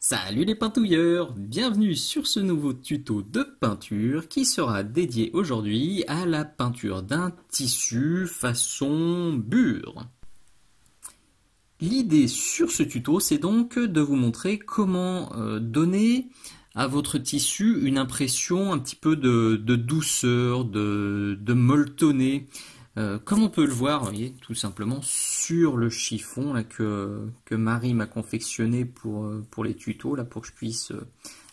Salut les peintouilleurs, bienvenue sur ce nouveau tuto de peinture qui sera dédié aujourd'hui à la peinture d'un tissu façon bure. L'idée sur ce tuto, c'est donc de vous montrer comment donner à votre tissu une impression un petit peu de douceur, de molletonné. Comme on peut le voir, vous voyez, tout simplement sur le chiffon là, que Marie m'a confectionné pour les tutos, là, pour que je puisse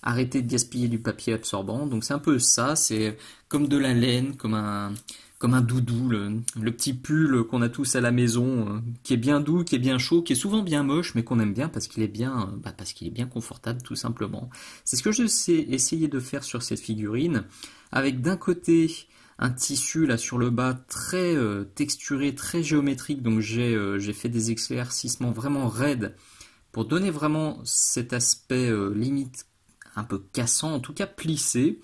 arrêter de gaspiller du papier absorbant. Donc c'est un peu ça, c'est comme de la laine, comme un doudou, le petit pull qu'on a tous à la maison, qui est bien doux, qui est bien chaud, qui est souvent bien moche, mais qu'on aime bien parce qu'il est bien, parce qu'il est bien confortable tout simplement. C'est ce que je sais essayer de faire sur cette figurine, avec d'un côté un tissu là sur le bas très texturé, très géométrique, donc j'ai fait des éclaircissements vraiment raides pour donner vraiment cet aspect limite un peu cassant, en tout cas plissé.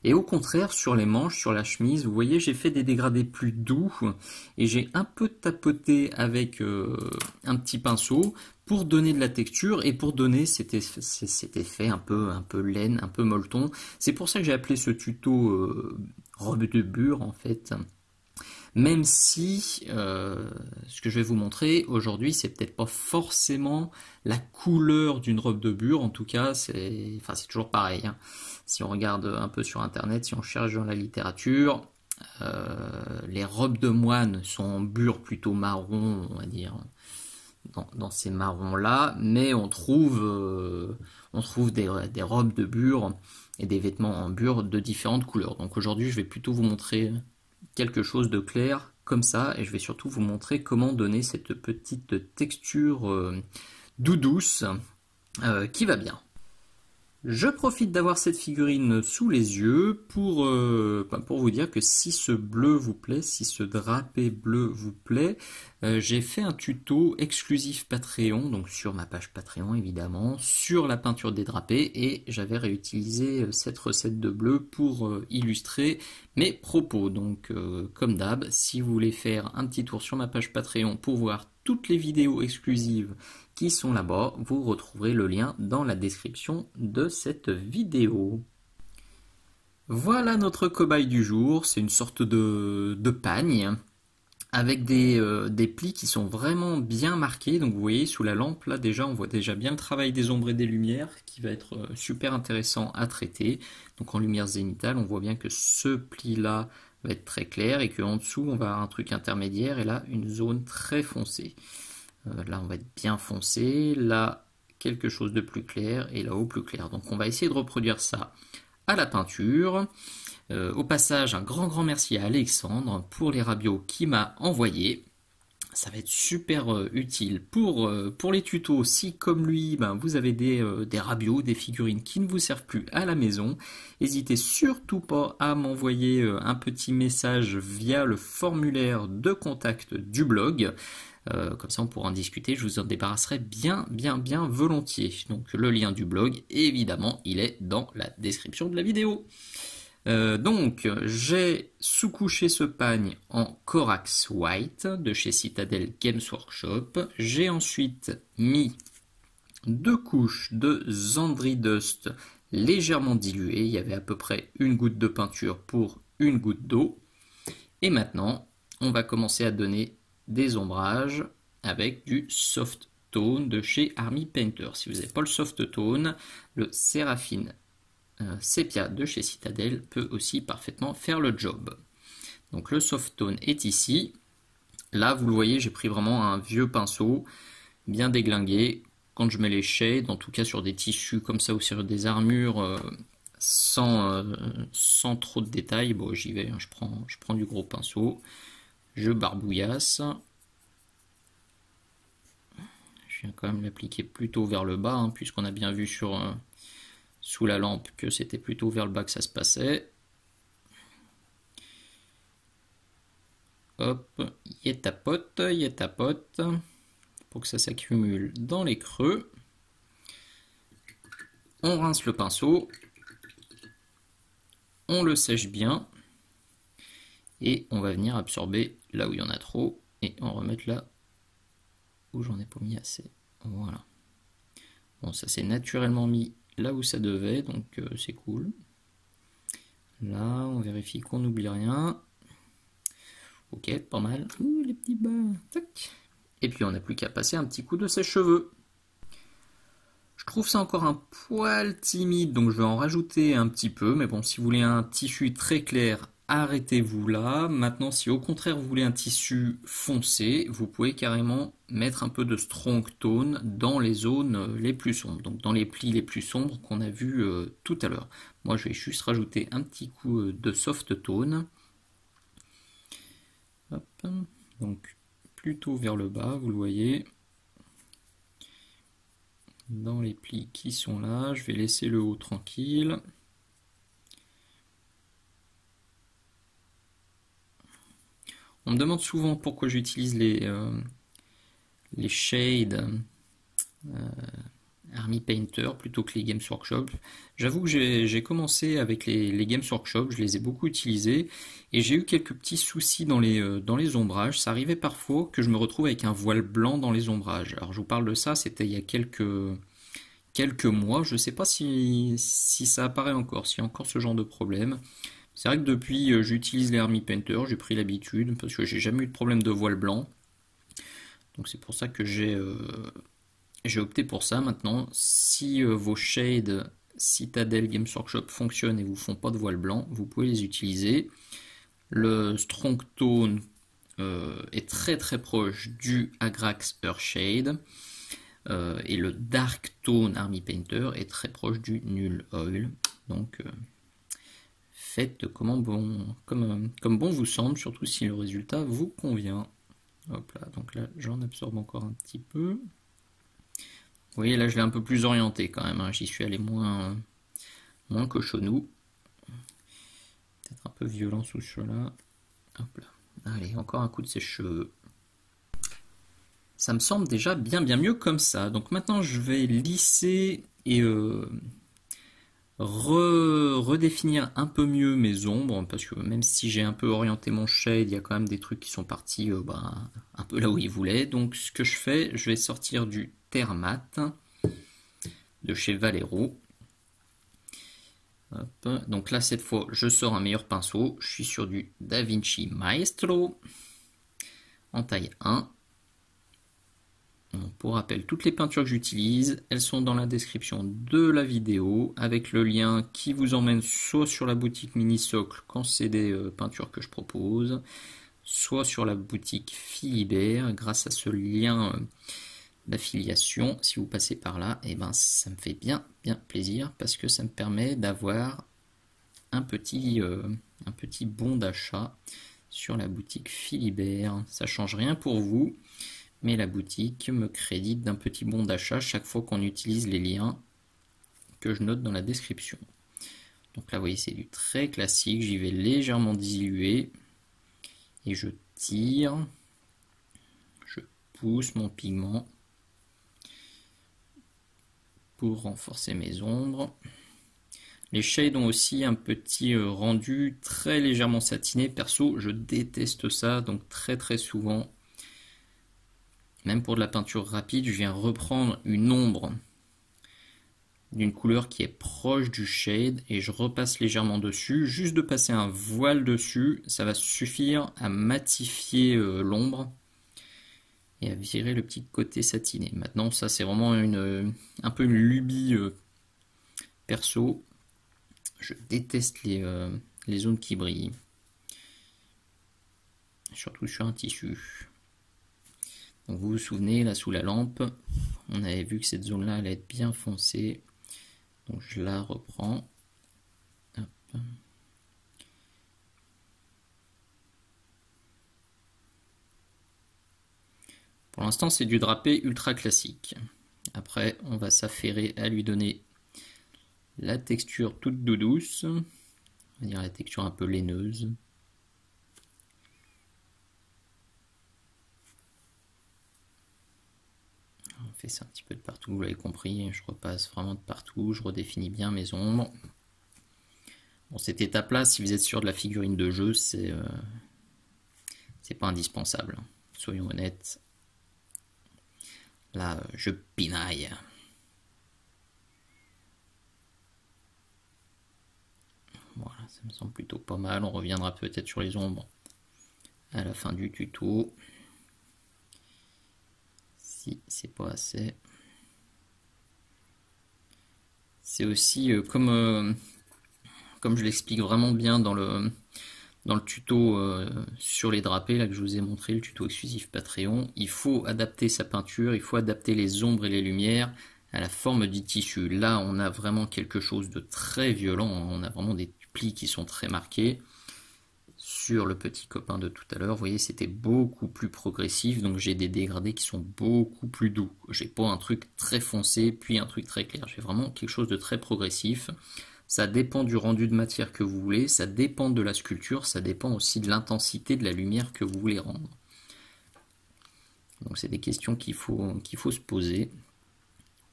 Et au contraire, sur les manches, sur la chemise, vous voyez, j'ai fait des dégradés plus doux et j'ai un peu tapoté avec un petit pinceau pour donner de la texture et pour donner cet effet un peu laine, un peu molleton. C'est pour ça que j'ai appelé ce tuto robe de bure en fait. Même si ce que je vais vous montrer aujourd'hui, c'est peut-être pas forcément la couleur d'une robe de bure. En tout cas, c'est toujours pareil, hein. Si on regarde un peu sur internet, si on cherche dans la littérature, les robes de moine sont en bure plutôt marron, on va dire, dans ces marrons-là, mais on trouve des robes de bure et des vêtements en bure de différentes couleurs. Donc aujourd'hui, je vais plutôt vous montrer quelque chose de clair comme ça, et je vais surtout vous montrer comment donner cette petite texture douce qui va bien. Je profite d'avoir cette figurine sous les yeux pour vous dire que si ce bleu vous plaît, si ce drapé bleu vous plaît, j'ai fait un tuto exclusif Patreon, donc sur ma page Patreon évidemment, sur la peinture des drapés, et j'avais réutilisé cette recette de bleu pour illustrer mes propos. Donc comme d'hab, si vous voulez faire un petit tour sur ma page Patreon pour voir toutes les vidéos exclusives qui sont là-bas, vous retrouverez le lien dans la description de cette vidéo. Voilà notre cobaye du jour, c'est une sorte de pagne avec des plis qui sont vraiment bien marqués. Donc vous voyez sous la lampe là déjà on voit déjà bien le travail des ombres et des lumières qui va être super intéressant à traiter. Donc en lumière zénitale on voit bien que ce pli là va être très clair et qu'en dessous on va avoir un truc intermédiaire et là une zone très foncée. Là on va être bien foncé, là quelque chose de plus clair et là-haut plus clair. Donc on va essayer de reproduire ça à la peinture. Au passage, un grand merci à Alexandre pour les rabios qu'il m'a envoyés. Ça va être super utile pour les tutos. Si comme lui, vous avez des rabios, des figurines qui ne vous servent plus à la maison, n'hésitez surtout pas à m'envoyer un petit message via le formulaire de contact du blog. Comme ça on pourra en discuter, je vous en débarrasserai bien volontiers. Donc le lien du blog, évidemment, il est dans la description de la vidéo. Donc j'ai sous-couché ce pagne en Corax White de chez Citadel Games Workshop. J'ai ensuite mis 2 couches de Zandri Dust légèrement diluées. Il y avait à peu près une goutte de peinture pour une goutte d'eau. Et maintenant, on va commencer à donner des ombrages avec du soft tone de chez Army Painter. Si vous n'avez pas le soft tone, le Séraphine Sepia de chez Citadel peut aussi parfaitement faire le job. Donc le soft tone est ici. Là, vous le voyez, j'ai pris vraiment un vieux pinceau bien déglingué. Quand je mets les shades, en tout cas sur des tissus comme ça ou sur des armures sans trop de détails, bon, j'y vais, hein, je prends du gros pinceau, je barbouillasse. Je viens quand même l'appliquer plutôt vers le bas, hein, puisqu'on a bien vu sous la lampe que c'était plutôt vers le bas que ça se passait. Hop, tapote, pour que ça s'accumule dans les creux. On rince le pinceau, on le sèche bien, et on va venir absorber là où il y en a trop, et en remettre là où j'en ai pas mis assez. Voilà. Bon, ça s'est naturellement mis là où ça devait, donc c'est cool. Là, on vérifie qu'on n'oublie rien. Ok, pas mal. Ouh, les petits bas. Tac. Et puis on n'a plus qu'à passer un petit coup de sèche-cheveux. Je trouve ça encore un poil timide, donc je vais en rajouter un petit peu. Mais bon, si vous voulez un tissu très clair, arrêtez-vous là. Maintenant, si au contraire vous voulez un tissu foncé, vous pouvez carrément mettre un peu de strong tone dans les zones les plus sombres, donc dans les plis les plus sombres qu'on a vus tout à l'heure. Moi, je vais juste rajouter un petit coup de soft tone. Hop. Donc plutôt vers le bas, vous le voyez. Dans les plis qui sont là, je vais laisser le haut tranquille. On me demande souvent pourquoi j'utilise les shades Army Painter plutôt que les Games Workshop. J'avoue que j'ai commencé avec les Games Workshop, je les ai beaucoup utilisés et j'ai eu quelques petits soucis dans les ombrages. Ça arrivait parfois que je me retrouve avec un voile blanc dans les ombrages. Alors je vous parle de ça, c'était il y a quelques mois. Je ne sais pas si ça apparaît encore, s'il y a encore ce genre de problème. C'est vrai que depuis j'utilise les Army Painter, j'ai pris l'habitude parce que j'ai jamais eu de problème de voile blanc. Donc c'est pour ça que j'ai opté pour ça. Maintenant, si vos shades Citadel Games Workshop fonctionnent et vous font pas de voile blanc, vous pouvez les utiliser. Le Strong Tone est très très proche du Agrax Earthshade. Et le Dark Tone Army Painter est très proche du Null Oil. Donc faites comme bon vous semble, surtout si le résultat vous convient. Hop là, donc là j'en absorbe encore un petit peu. Vous voyez, là je l'ai un peu plus orienté quand même, hein. J'y suis allé moins cochonou. Peut-être un peu violent sous cela. Hop là. Allez, encore un coup de sèche-cheveux. Ça me semble déjà bien mieux comme ça. Donc maintenant je vais lisser et redéfinir un peu mieux mes ombres, parce que même si j'ai un peu orienté mon shade, il y a quand même des trucs qui sont partis un peu là où ils voulaient. Donc ce que je fais, je vais sortir du Terre Mat de chez Valero. Hop. Donc là cette fois je sors un meilleur pinceau, je suis sur du DaVinci Maestro en taille 1. Pour rappel, toutes les peintures que j'utilise, elles sont dans la description de la vidéo, avec le lien qui vous emmène soit sur la boutique Mini Socle quand c'est des peintures que je propose, soit sur la boutique Philibert grâce à ce lien d'affiliation. Si vous passez par là, et ben ça me fait bien plaisir parce que ça me permet d'avoir un petit bon d'achat sur la boutique Philibert. Ça change rien pour vous, mais la boutique me crédite d'un petit bon d'achat chaque fois qu'on utilise les liens que je note dans la description. Donc là, vous voyez, c'est du très classique. J'y vais légèrement diluer et je tire, je pousse mon pigment pour renforcer mes ombres. Les shades ont aussi un petit rendu très légèrement satiné. Perso, je déteste ça, donc très souvent, même pour de la peinture rapide, je viens reprendre une ombre d'une couleur qui est proche du shade et je repasse légèrement dessus. Juste de passer un voile dessus, ça va suffire à matifier l'ombre et à virer le petit côté satiné. Maintenant, ça c'est vraiment un peu une lubie perso. Je déteste les zones qui brillent, surtout sur un tissu. Donc vous vous souvenez, là sous la lampe, on avait vu que cette zone-là allait être bien foncée. Donc je la reprends. Hop. Pour l'instant, c'est du drapé ultra classique. Après, on va s'affairer à lui donner la texture toute douce, on va dire la texture un peu laineuse. On fait ça un petit peu de partout, vous l'avez compris, je repasse vraiment de partout, je redéfinis bien mes ombres. Bon, cette étape-là, si vous êtes sur de la figurine de jeu, c'est pas indispensable, soyons honnêtes. Là, je pinaille. Ça me semble plutôt pas mal. On reviendra peut-être sur les ombres à la fin du tuto. Si c'est pas assez. C'est aussi comme je l'explique vraiment bien dans le tuto sur les drapés là que je vous ai montré, le tuto exclusif Patreon, il faut adapter sa peinture, il faut adapter les ombres et les lumières à la forme du tissu. Là, on a vraiment quelque chose de très violent, on a vraiment des plis qui sont très marqués. Sur le petit copain de tout à l'heure, vous voyez, c'était beaucoup plus progressif, donc j'ai des dégradés qui sont beaucoup plus doux. J'ai pas un truc très foncé, puis un truc très clair. J'ai vraiment quelque chose de très progressif. Ça dépend du rendu de matière que vous voulez, ça dépend de la sculpture, ça dépend aussi de l'intensité de la lumière que vous voulez rendre. Donc c'est des questions qu'il faut se poser.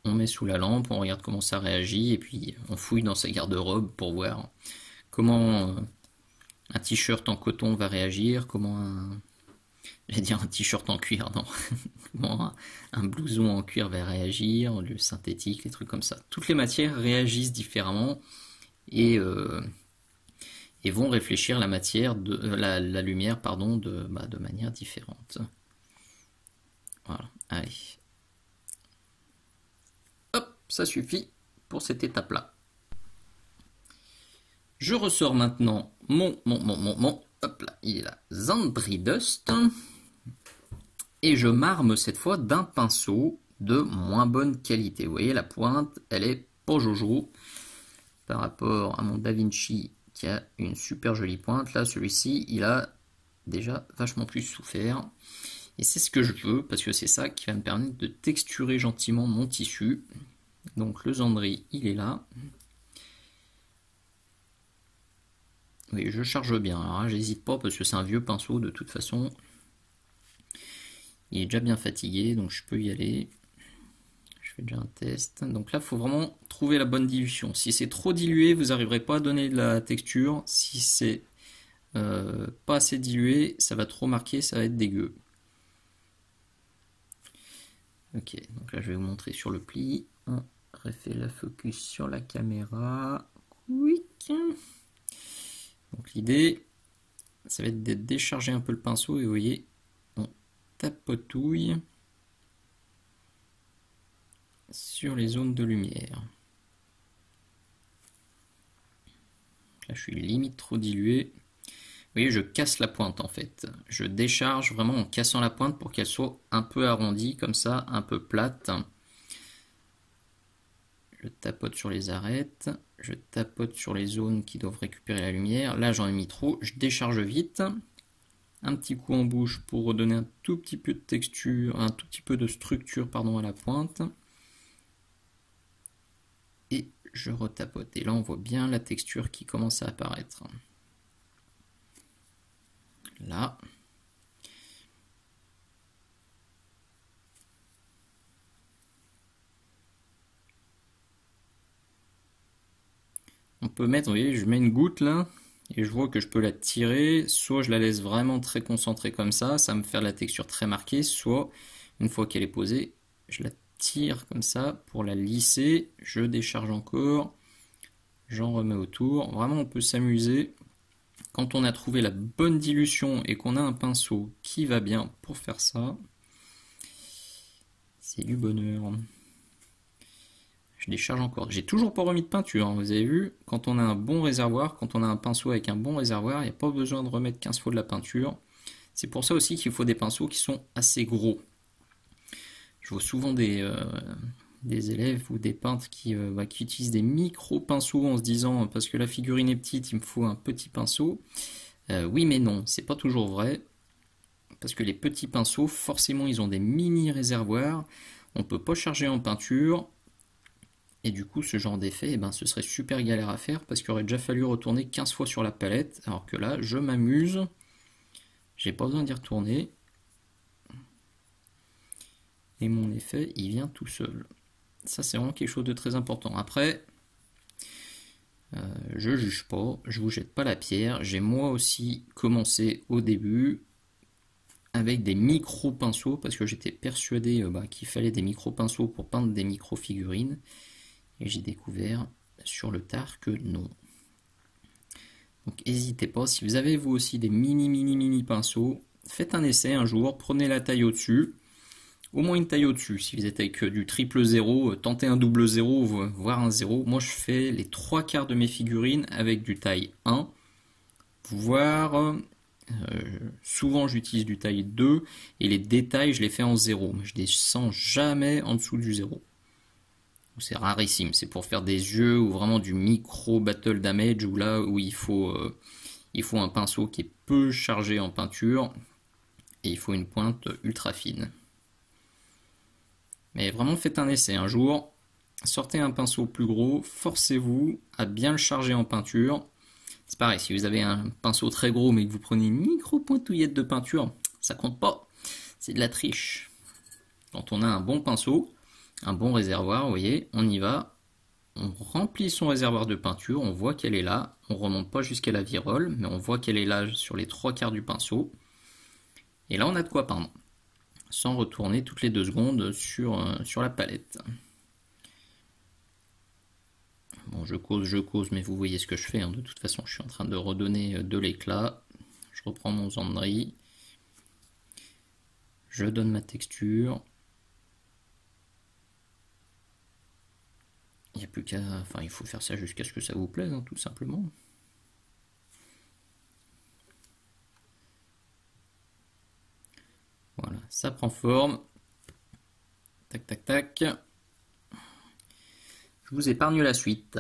On met sous la lampe, on regarde comment ça réagit, et puis on fouille dans sa garde-robe pour voir comment un t-shirt en coton va réagir, comment j'allais dire un t-shirt en cuir, non, comment un blouson en cuir va réagir, le synthétique, les trucs comme ça. Toutes les matières réagissent différemment et vont réfléchir la matière, la lumière, pardon, de manière différente. Voilà, allez. Hop, ça suffit pour cette étape-là. Je ressors maintenant hop là, il est là, Zandri Dust, et je marme cette fois d'un pinceau de moins bonne qualité. Vous voyez, la pointe, elle est pas jojo par rapport à mon Da Vinci qui a une super jolie pointe. Là, celui-ci, il a déjà vachement plus souffert. Et c'est ce que je veux, parce que c'est ça qui va me permettre de texturer gentiment mon tissu. Donc le Zandri, il est là. Oui, je charge bien. Alors là, j'hésite pas parce que c'est un vieux pinceau de toute façon. Il est déjà bien fatigué, donc je peux y aller. Je fais déjà un test. Donc là, il faut vraiment trouver la bonne dilution. Si c'est trop dilué, vous n'arriverez pas à donner de la texture. Si c'est pas assez dilué, ça va trop marquer, ça va être dégueu. Ok, donc là, je vais vous montrer sur le pli. On refait la focus sur la caméra. Quick. Donc l'idée, ça va être de décharger un peu le pinceau et vous voyez, on tapotouille sur les zones de lumière. Là, je suis limite trop dilué. Vous voyez, je casse la pointe en fait. Je décharge vraiment en cassant la pointe pour qu'elle soit un peu arrondie, comme ça, un peu plate. Je tapote sur les arêtes, je tapote sur les zones qui doivent récupérer la lumière. Là, j'en ai mis trop, je décharge vite. Un petit coup en bouche pour redonner un tout petit peu de texture, un tout petit peu de structure, pardon, à la pointe. Et je retapote. Et là, on voit bien la texture qui commence à apparaître. Là. On peut mettre, vous voyez, je mets une goutte là, et je vois que je peux la tirer, soit je la laisse vraiment très concentrée comme ça va me faire la texture très marquée, soit une fois qu'elle est posée, je la tire comme ça pour la lisser, je décharge encore, j'en remets autour. Vraiment, on peut s'amuser. Quand on a trouvé la bonne dilution et qu'on a un pinceau qui va bien pour faire ça, c'est du bonheur. Je décharge encore. J'ai toujours pas remis de peinture, hein. Vous avez vu, quand on a un bon réservoir, quand on a un pinceau avec un bon réservoir, il n'y a pas besoin de remettre 15 fois de la peinture. C'est pour ça aussi qu'il faut des pinceaux qui sont assez gros. Je vois souvent des élèves ou des peintres qui utilisent des micro-pinceaux en se disant parce que la figurine est petite, il me faut un petit pinceau. Oui mais non, c'est pas toujours vrai. Parce que les petits pinceaux, forcément, ils ont des mini réservoirs. On peut pas charger en peinture. Et du coup, ce genre d'effet, ce serait super galère à faire parce qu'il aurait déjà fallu retourner 15 fois sur la palette. Alors que là, je m'amuse. J'ai pas besoin d'y retourner. Et mon effet, il vient tout seul. Ça, c'est vraiment quelque chose de très important. Après, je juge pas, je vous jette pas la pierre. J'ai moi aussi commencé au début avec des micro-pinceaux parce que j'étais persuadé qu'il fallait des micro-pinceaux pour peindre des micro-figurines. Et j'ai découvert sur le tard que non. Donc n'hésitez pas, si vous avez vous aussi des mini pinceaux, faites un essai un jour, prenez la taille au-dessus, au moins une taille au-dessus. Si vous êtes avec du triple zéro, tentez un double zéro, voire un zéro. Moi je fais les 3/4 de mes figurines avec du taille 1, voire souvent j'utilise du taille 2, et les détails je les fais en 0, mais je descends jamais en dessous du 0. C'est rarissime, c'est pour faire des yeux ou vraiment du micro battle damage, ou là où il faut un pinceau qui est peu chargé en peinture et il faut une pointe ultra fine. Mais vraiment faites un essai un jour, sortez un pinceau plus gros, forcez-vous à bien le charger en peinture. C'est pareil, si vous avez un pinceau très gros mais que vous prenez une micro pointouillette de peinture, ça compte pas, c'est de la triche. Quand on a un bon pinceau, un bon réservoir, vous voyez, on y va, on remplit son réservoir de peinture, on voit qu'elle est là, on remonte pas jusqu'à la virole, mais on voit qu'elle est là sur les 3/4 du pinceau, et là on a de quoi peindre, sans retourner toutes les 2 secondes sur la palette. Bon, je cause, mais vous voyez ce que je fais, hein. De toute façon je suis en train de redonner de l'éclat, je reprends mon Zandri, je donne ma texture. Il n'y a plus qu'à... Enfin, il faut faire ça jusqu'à ce que ça vous plaise, hein, tout simplement. Voilà, ça prend forme. Tac, tac, tac. Je vous épargne la suite.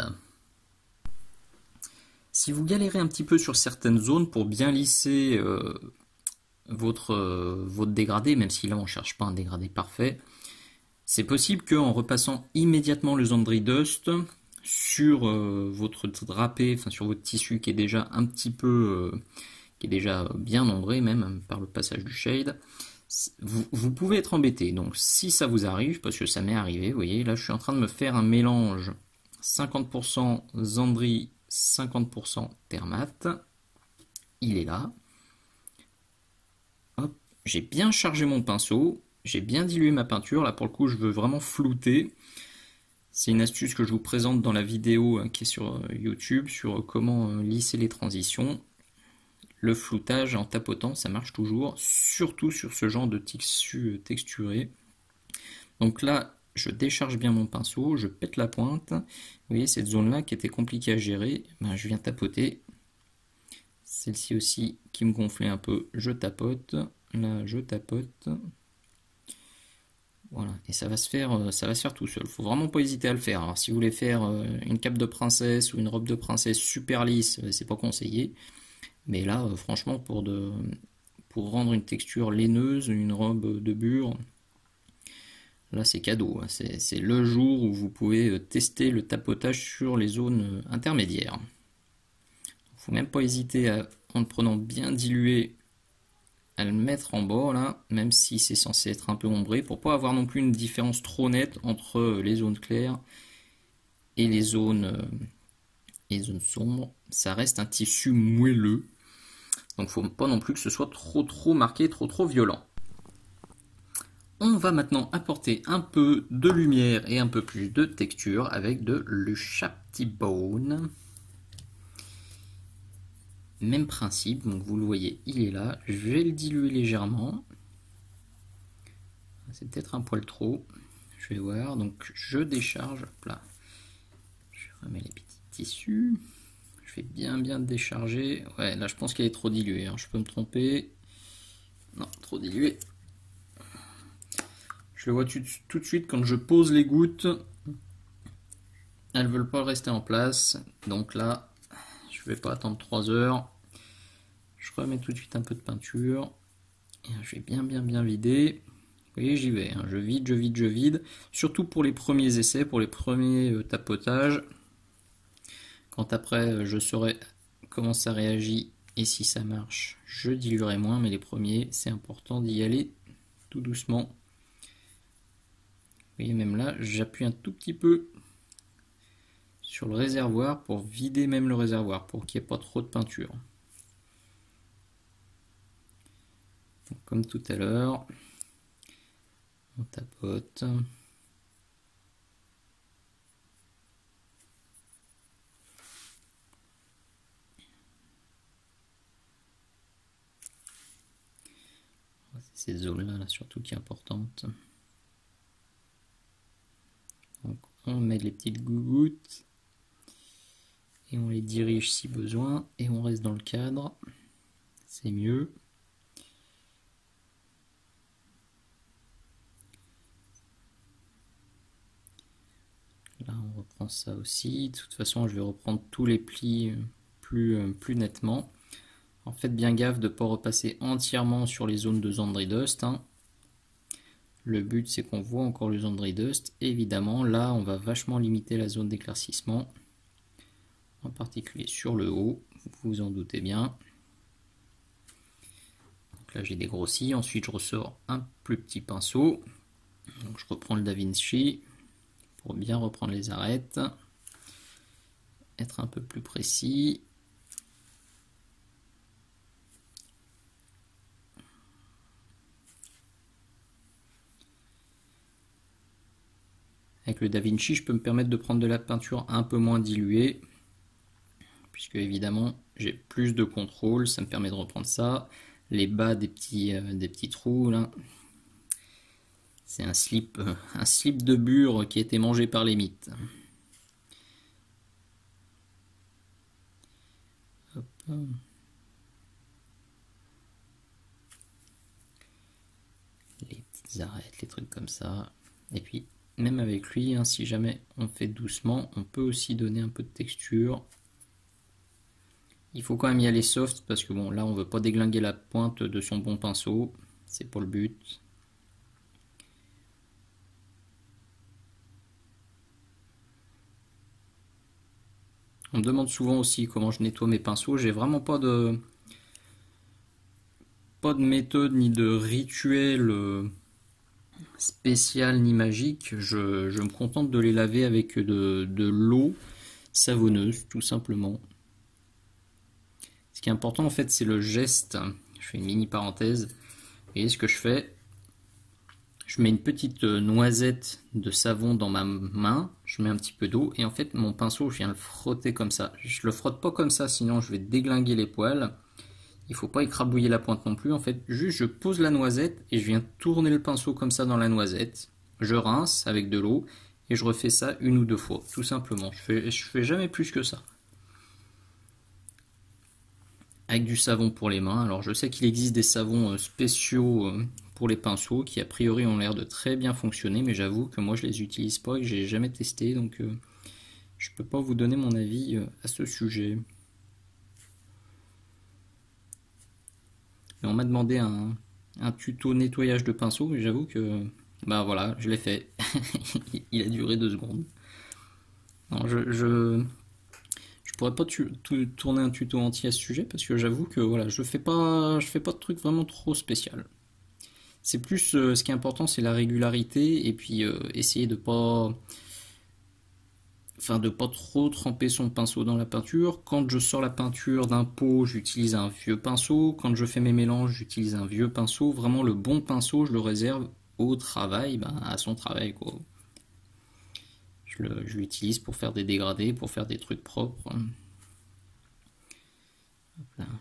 Si vous galérez un petit peu sur certaines zones pour bien lisser votre dégradé, même si là on ne cherche pas un dégradé parfait, c'est possible qu'en repassant immédiatement le Zandri Dust sur votre drapé, enfin sur votre tissu qui est déjà un petit peu, qui est déjà bien ombré même par le passage du shade, vous pouvez être embêté. Donc si ça vous arrive, parce que ça m'est arrivé, vous voyez, là je suis en train de me faire un mélange 50% Zandri, 50% Termat. Il est là. Hop, j'ai bien chargé mon pinceau. J'ai bien dilué ma peinture, là pour le coup je veux vraiment flouter. C'est une astuce que je vous présente dans la vidéo qui est sur YouTube, sur comment lisser les transitions. Le floutage en tapotant, ça marche toujours, surtout sur ce genre de tissu texturé. Donc là, je décharge bien mon pinceau, je pète la pointe. Vous voyez, cette zone-là qui était compliquée à gérer, ben, je viens tapoter. Celle-ci aussi qui me gonflait un peu, je tapote. Là, je tapote. Voilà, et ça va se faire tout seul. Faut vraiment pas hésiter à le faire. Alors, si vous voulez faire une cape de princesse ou une robe de princesse super lisse, c'est pas conseillé. Mais là, franchement, pour rendre une texture laineuse, une robe de bure, là c'est cadeau. C'est le jour où vous pouvez tester le tapotage sur les zones intermédiaires. Faut même pas hésiter en le prenant bien dilué, à le mettre en bas là, même si c'est censé être un peu ombré, pour pas avoir non plus une différence trop nette entre les zones claires et les zones sombres. Ça reste un tissu moelleux, donc faut pas non plus que ce soit trop marqué, trop violent. On va maintenant apporter un peu de lumière et un peu plus de texture avec de l'Ushaptibone. Même principe, donc vous le voyez, il est là. Je vais le diluer légèrement. C'est peut-être un poil trop. Je vais voir. Donc je décharge. Hop là. Je remets les petits tissus. Je vais bien décharger. Ouais, là je pense qu'elle est trop diluée. Je peux me tromper. Non, trop diluée. Je le vois tout de suite quand je pose les gouttes. Elles ne veulent pas rester en place. Donc là, je vais pas attendre 3 heures. Je remets tout de suite un peu de peinture. Et je vais bien vider. Vous voyez, j'y vais. Je vide. Surtout pour les premiers essais, pour les premiers tapotages. Quand après, je saurai comment ça réagit et si ça marche, je diluerai moins. Mais les premiers, c'est important d'y aller tout doucement. Vous voyez, même là, j'appuie un tout petit peu sur le réservoir pour vider même le réservoir, pour qu'il n'y ait pas trop de peinture. Donc, comme tout à l'heure, on tapote. cette zone-là, là, surtout qui est importante. Donc on met les petites gouttes et on les dirige si besoin et on reste dans le cadre, c'est mieux. Là on reprend ça aussi, de toute façon je vais reprendre tous les plis plus nettement. En fait bien gaffe de ne pas repasser entièrement sur les zones de Zandri Dust, hein. Le but c'est qu'on voit encore le Zandri Dust. Évidemment là on va vachement limiter la zone d'éclaircissement, en particulier sur le haut, vous vous en doutez bien. Donc là j'ai dégrossi, ensuite je ressors un plus petit pinceau. Donc je reprends le Da Vinci pour bien reprendre les arêtes, être un peu plus précis. Avec le Da Vinci, je peux me permettre de prendre de la peinture un peu moins diluée, puisque évidemment j'ai plus de contrôle, ça me permet de reprendre ça. Les bas des petits trous là, c'est un slip de bure qui a été mangé par les mites. Hop. Les petites arêtes, les trucs comme ça. Et puis même avec lui, hein, si jamais on fait doucement, on peut aussi donner un peu de texture. Il faut quand même y aller soft parce que bon, là on veut pas déglinguer la pointe de son bon pinceau, c'est pas le but. On me demande souvent aussi comment je nettoie mes pinceaux. J'ai vraiment pas de méthode ni de rituel spécial ni magique. Je me contente de les laver avec de l'eau savonneuse tout simplement. Ce qui est important en fait c'est le geste. Je fais une mini parenthèse. Vous voyez ce que je fais? Je mets une petite noisette de savon dans ma main, je mets un petit peu d'eau et en fait mon pinceau je viens le frotter comme ça. Je le frotte pas comme ça sinon je vais déglinguer les poils. Il faut pas écrabouiller la pointe non plus. En fait juste je pose la noisette et je viens tourner le pinceau comme ça dans la noisette. Je rince avec de l'eau et je refais ça une ou deux fois tout simplement. Je fais jamais plus que ça. Avec du savon pour les mains. Alors je sais qu'il existe des savons spéciaux pour les pinceaux qui a priori ont l'air de très bien fonctionner, mais j'avoue que moi je les utilise pas et que j'ai jamais testé, donc je peux pas vous donner mon avis à ce sujet. Et on m'a demandé un tuto nettoyage de pinceau, mais j'avoue que bah voilà, je l'ai fait. Il a duré 2 secondes. Non, je pourrais pas tourner un tuto entier à ce sujet parce que j'avoue que voilà, je fais pas de truc vraiment trop spécial. C'est plus ce qui est important, c'est la régularité et puis essayer de pas trop tremper son pinceau dans la peinture. Quand je sors la peinture d'un pot, j'utilise un vieux pinceau. Quand je fais mes mélanges, j'utilise un vieux pinceau. Vraiment le bon pinceau, je le réserve au travail, à son travail quoi. Je l'utilise pour faire des dégradés, pour faire des trucs propres.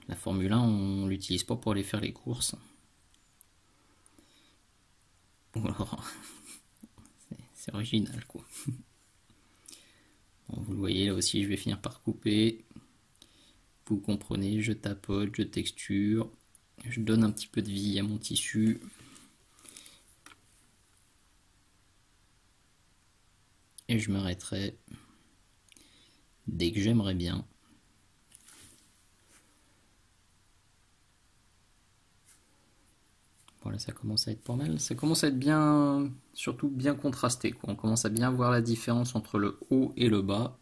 La Formule 1, on l'utilise pas pour aller faire les courses. C'est original quoi. Bon, vous le voyez là aussi, je vais finir par couper. Vous comprenez, je tapote, je texture, je donne un petit peu de vie à mon tissu. Et je m'arrêterai dès que j'aimerais bien. Voilà, ça commence à être pas mal. Ça commence à être bien, surtout bien contrasté, quoi. On commence à bien voir la différence entre le haut et le bas.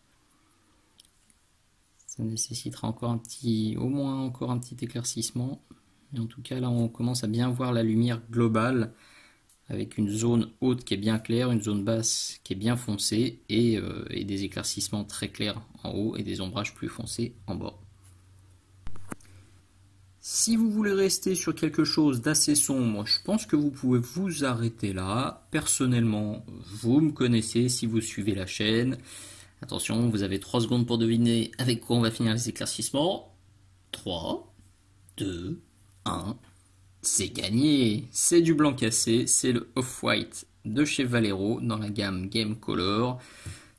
Ça nécessitera encore au moins encore un petit éclaircissement. Mais en tout cas, là, on commence à bien voir la lumière globale avec une zone haute qui est bien claire, une zone basse qui est bien foncée et des éclaircissements très clairs en haut et des ombrages plus foncés en bas. Si vous voulez rester sur quelque chose d'assez sombre, je pense que vous pouvez vous arrêter là. Personnellement, vous me connaissez si vous suivez la chaîne. Attention, vous avez 3 secondes pour deviner avec quoi on va finir les éclaircissements. 3, 2, 1, C'est gagné, c'est du blanc cassé, c'est le Off-White de chez Valero dans la gamme Game Color.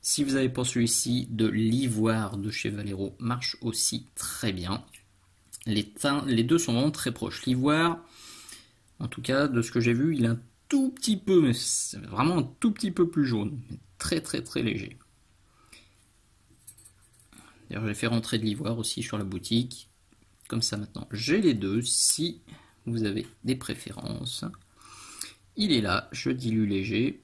Si vous avez pour celui-ci de l'ivoire de chez Valero, marche aussi très bien. Les deux sont vraiment très proches. L'ivoire, en tout cas de ce que j'ai vu, il est un tout petit peu, mais c'est vraiment un tout petit peu plus jaune, mais très très très léger. D'ailleurs j'ai fait rentrer de l'ivoire aussi sur la boutique. Comme ça maintenant j'ai les deux si vous avez des préférences. Il est là, je dilue léger.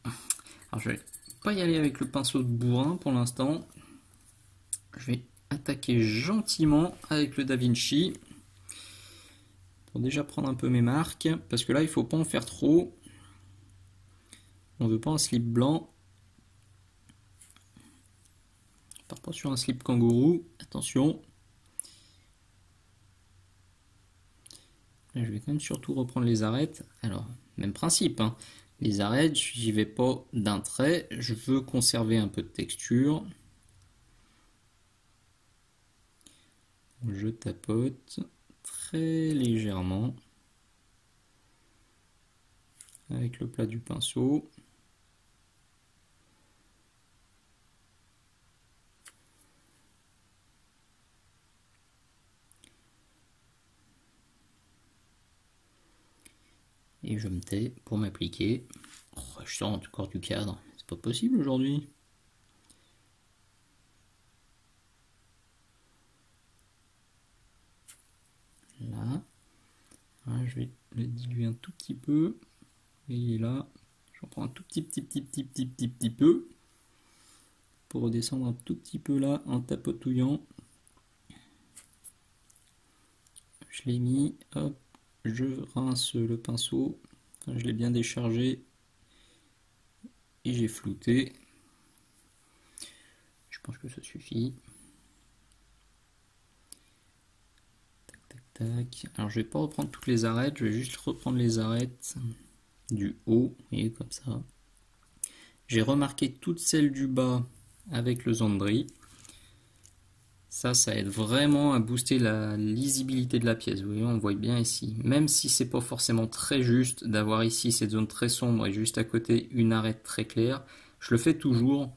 Alors je vais pas y aller avec le pinceau de bourrin pour l'instant. Je vais attaquer gentiment avec le Da Vinci. Pour déjà prendre un peu mes marques. Parce que là il faut pas en faire trop. On veut pas un slip blanc. On part pas sur un slip kangourou. Attention. Là, je vais quand même surtout reprendre les arêtes. Alors, même principe, hein. Les arêtes, j'y vais pas d'un trait. Je veux conserver un peu de texture. Je tapote très légèrement avec le plat du pinceau. Et je me tais pour m'appliquer. Oh, je sors encore du cadre. C'est pas possible aujourd'hui. Là. Voilà, je vais le diluer un tout petit peu. Et là, j'en prends un tout petit peu. Pour redescendre un tout petit peu là en tapotouillant. Je l'ai mis, hop. Je rince le pinceau, je l'ai bien déchargé et j'ai flouté. Je pense que ça suffit. Tac, tac, tac. Alors je vais pas reprendre toutes les arêtes, je vais juste reprendre les arêtes du haut, et comme ça. J'ai remarqué toutes celles du bas avec le Zandri. Ça aide vraiment à booster la lisibilité de la pièce. Vous voyez, on voit bien ici. Même si c'est pas forcément très juste d'avoir ici cette zone très sombre et juste à côté une arête très claire, je le fais toujours.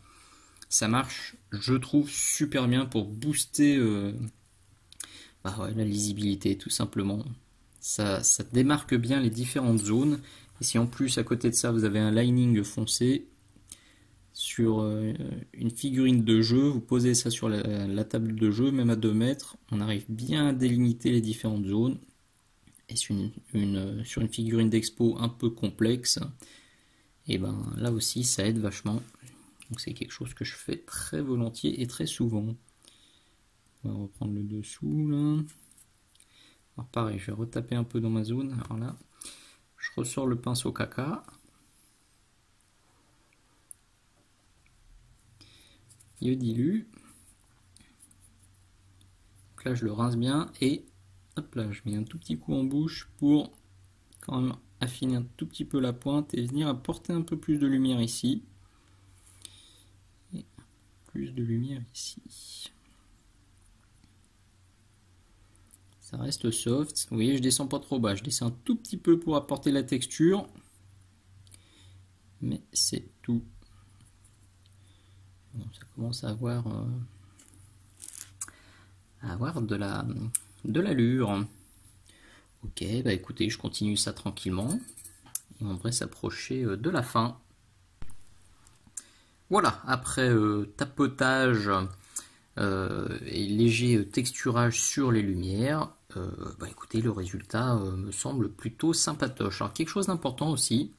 Ça marche, je trouve, super bien pour booster la lisibilité, tout simplement. Ça démarque bien les différentes zones. Et si en plus, à côté de ça, vous avez un lining foncé, sur une figurine de jeu, vous posez ça sur la table de jeu, même à 2 mètres, on arrive bien à délimiter les différentes zones. Et sur une figurine d'expo un peu complexe, et ben là aussi ça aide vachement. Donc c'est quelque chose que je fais très volontiers et très souvent. On va reprendre le dessous là. Alors pareil, je vais retaper un peu dans ma zone. Alors là, je ressors le pinceau caca. Je dilue. Donc là je le rince bien et hop là je mets un tout petit coup en bouche pour quand même affiner un tout petit peu la pointe et venir apporter un peu plus de lumière ici. Et plus de lumière ici. Ça reste soft. Vous voyez, je descends pas trop bas, je descends un tout petit peu pour apporter la texture. Mais c'est tout. Bon, ça commence à avoir de l'allure. Ok, bah écoutez, je continue ça tranquillement. Et on devrait s'approcher de la fin. Voilà, après tapotage et léger texturage sur les lumières, bah écoutez, le résultat me semble plutôt sympatoche. Alors quelque chose d'important aussi,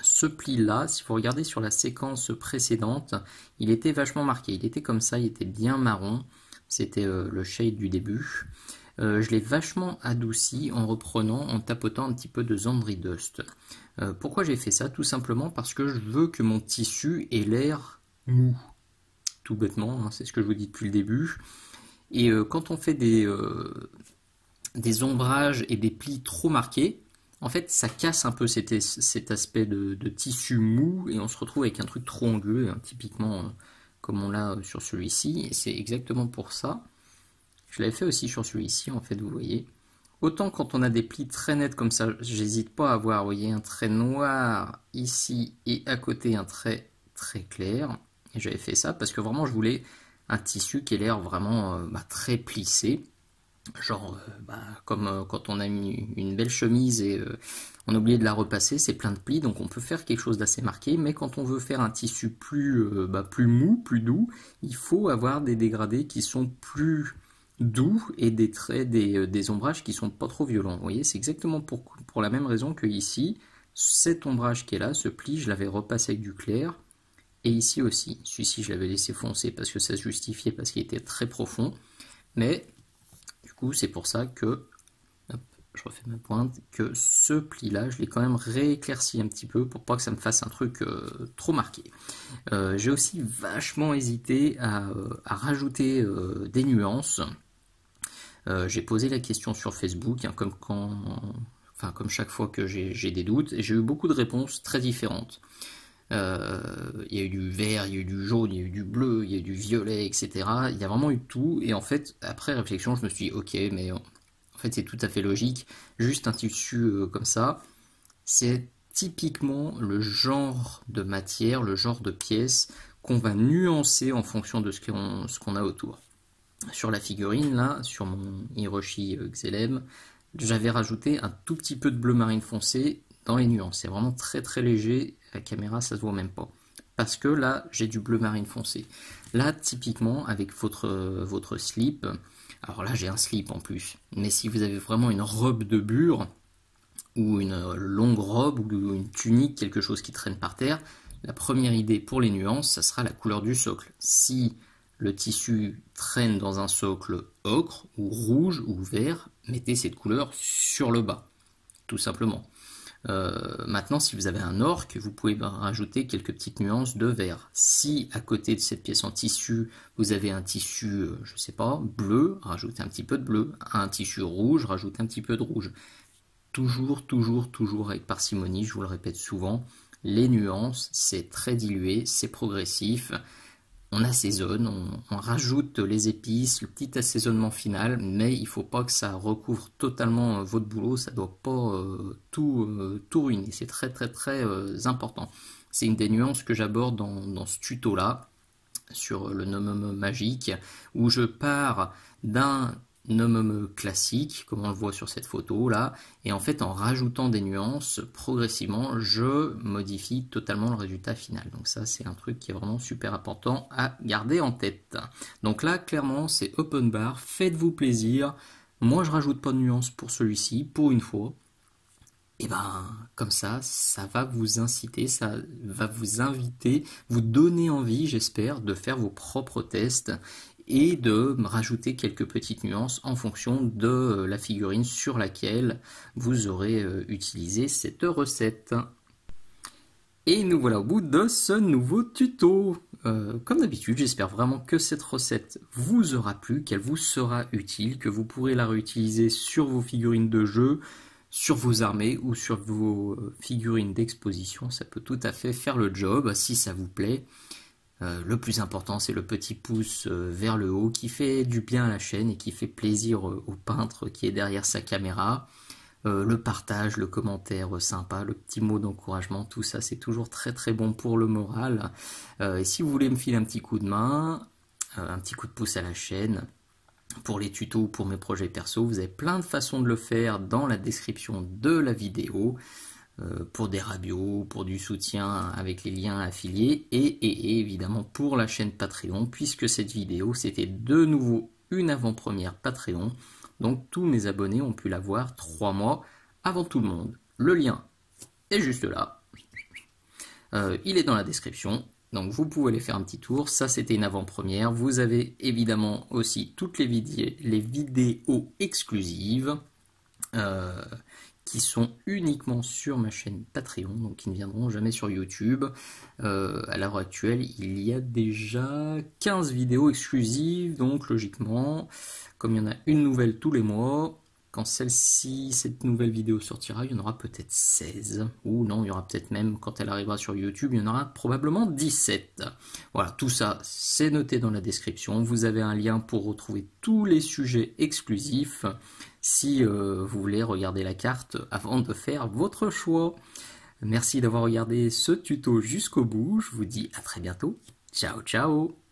ce pli là, si vous regardez sur la séquence précédente, il était vachement marqué, il était comme ça, il était bien marron, c'était le shade du début. Je l'ai vachement adouci en reprenant, en tapotant un petit peu de Zandri Dust. Pourquoi j'ai fait ça? Tout simplement parce que je veux que mon tissu ait l'air mou. Tout bêtement, hein, c'est ce que je vous dis depuis le début. Et quand on fait des ombrages et des plis trop marqués, en fait ça casse un peu cet aspect de tissu mou et on se retrouve avec un truc trop anguleux, hein, typiquement comme on l'a sur celui-ci. Et c'est exactement pour ça. Je l'avais fait aussi sur celui-ci, en fait, vous voyez. autant quand on a des plis très nets comme ça, j'hésite pas à avoir, vous voyez, un trait noir ici et à côté un trait très clair. Et j'avais fait ça parce que vraiment je voulais un tissu qui ait l'air vraiment très plissé. Genre, comme quand on a mis une belle chemise et on a oublié de la repasser, c'est plein de plis, donc on peut faire quelque chose d'assez marqué, mais quand on veut faire un tissu plus mou, plus doux, il faut avoir des dégradés qui sont plus doux et des traits, des ombrages qui sont pas trop violents. Vous voyez, c'est exactement pour la même raison que ici, cet ombrage qui est là, ce pli, je l'avais repassé avec du clair, et ici aussi. Celui-ci, je l'avais laissé foncer parce que ça se justifiait, parce qu'il était très profond, mais du coup, c'est pour ça que, hop, je refais ma pointe, que ce pli-là, je l'ai quand même rééclairci un petit peu pour pas que ça me fasse un truc trop marqué. J'ai aussi vachement hésité à rajouter des nuances. J'ai posé la question sur Facebook, hein, comme chaque fois que j'ai des doutes, et j'ai eu beaucoup de réponses très différentes. Il y a eu du vert, il y a eu du jaune, il y a eu du bleu, il y a eu du violet, etc. Il y a vraiment eu tout. Et en fait, après réflexion, je me suis dit, ok, mais en fait, c'est tout à fait logique. Juste un tissu comme ça, c'est typiquement le genre de matière, le genre de pièce qu'on va nuancer en fonction de ce qu'on a autour. Sur la figurine, là, sur mon Hiroshi Xelem, j'avais rajouté un tout petit peu de bleu marine foncé dans les nuances. C'est vraiment très très léger, la caméra ça se voit même pas. Parce que là, j'ai du bleu marine foncé. Là, typiquement, avec votre slip, alors là j'ai un slip en plus, mais si vous avez vraiment une robe de bure, ou une longue robe, ou une tunique, quelque chose qui traîne par terre, la première idée pour les nuances, ça sera la couleur du socle. Si le tissu traîne dans un socle ocre, ou rouge, ou vert, mettez cette couleur sur le bas, tout simplement. Maintenant, si vous avez un orque, vous pouvez rajouter quelques petites nuances de vert. Si à côté de cette pièce en tissu, vous avez un tissu, je sais pas, bleu, rajoutez un petit peu de bleu. Un tissu rouge, rajoutez un petit peu de rouge. Toujours, toujours, toujours avec parcimonie, je vous le répète souvent, les nuances, c'est très dilué, c'est progressif. On assaisonne, on rajoute les épices, le petit assaisonnement final, mais il ne faut pas que ça recouvre totalement votre boulot, ça ne doit pas tout ruiner, c'est très très très important. C'est une des nuances que j'aborde dans ce tuto-là, sur le Nomome magique, où je pars d'un Nomome classique, comme on le voit sur cette photo là, et en fait en rajoutant des nuances, progressivement je modifie totalement le résultat final. Donc ça c'est un truc qui est vraiment super important à garder en tête. Donc là clairement c'est open bar, faites-vous plaisir. Moi je rajoute pas de nuances pour celui-ci, pour une fois. Et ben comme ça va vous inciter, ça va vous inviter, vous donner envie, j'espère, de faire vos propres tests et de rajouter quelques petites nuances en fonction de la figurine sur laquelle vous aurez utilisé cette recette. Et nous voilà au bout de ce nouveau tuto. Comme d'habitude, j'espère vraiment que cette recette vous aura plu, qu'elle vous sera utile, que vous pourrez la réutiliser sur vos figurines de jeu, sur vos armées ou sur vos figurines d'exposition. Ça peut tout à fait faire le job si ça vous plaît. Le plus important, c'est le petit pouce vers le haut qui fait du bien à la chaîne et qui fait plaisir au peintre qui est derrière sa caméra. Le partage, le commentaire sympa, le petit mot d'encouragement, tout ça, c'est toujours très très bon pour le moral. Et si vous voulez me filer un petit coup de main, un petit coup de pouce à la chaîne, pour les tutos, pour mes projets perso, vous avez plein de façons de le faire dans la description de la vidéo. Pour des rabios, pour du soutien avec les liens affiliés et évidemment pour la chaîne Patreon, puisque cette vidéo c'était de nouveau une avant-première Patreon, donc tous mes abonnés ont pu la voir 3 mois avant tout le monde. Le lien est juste là, il est dans la description, donc vous pouvez aller faire un petit tour. Ça c'était une avant-première. Vous avez évidemment aussi toutes les vidéos exclusives qui sont uniquement sur ma chaîne Patreon, donc qui ne viendront jamais sur YouTube. À l'heure actuelle, il y a déjà 15 vidéos exclusives, donc logiquement, comme il y en a une nouvelle tous les mois, quand celle-ci, cette nouvelle vidéo sortira, il y en aura peut-être 16. Ou non, il y aura peut-être même, quand elle arrivera sur YouTube, il y en aura probablement 17. Voilà, tout ça, c'est noté dans la description. Vous avez un lien pour retrouver tous les sujets exclusifs si vous voulez regarder la carte avant de faire votre choix. Merci d'avoir regardé ce tuto jusqu'au bout. Je vous dis à très bientôt. Ciao, ciao!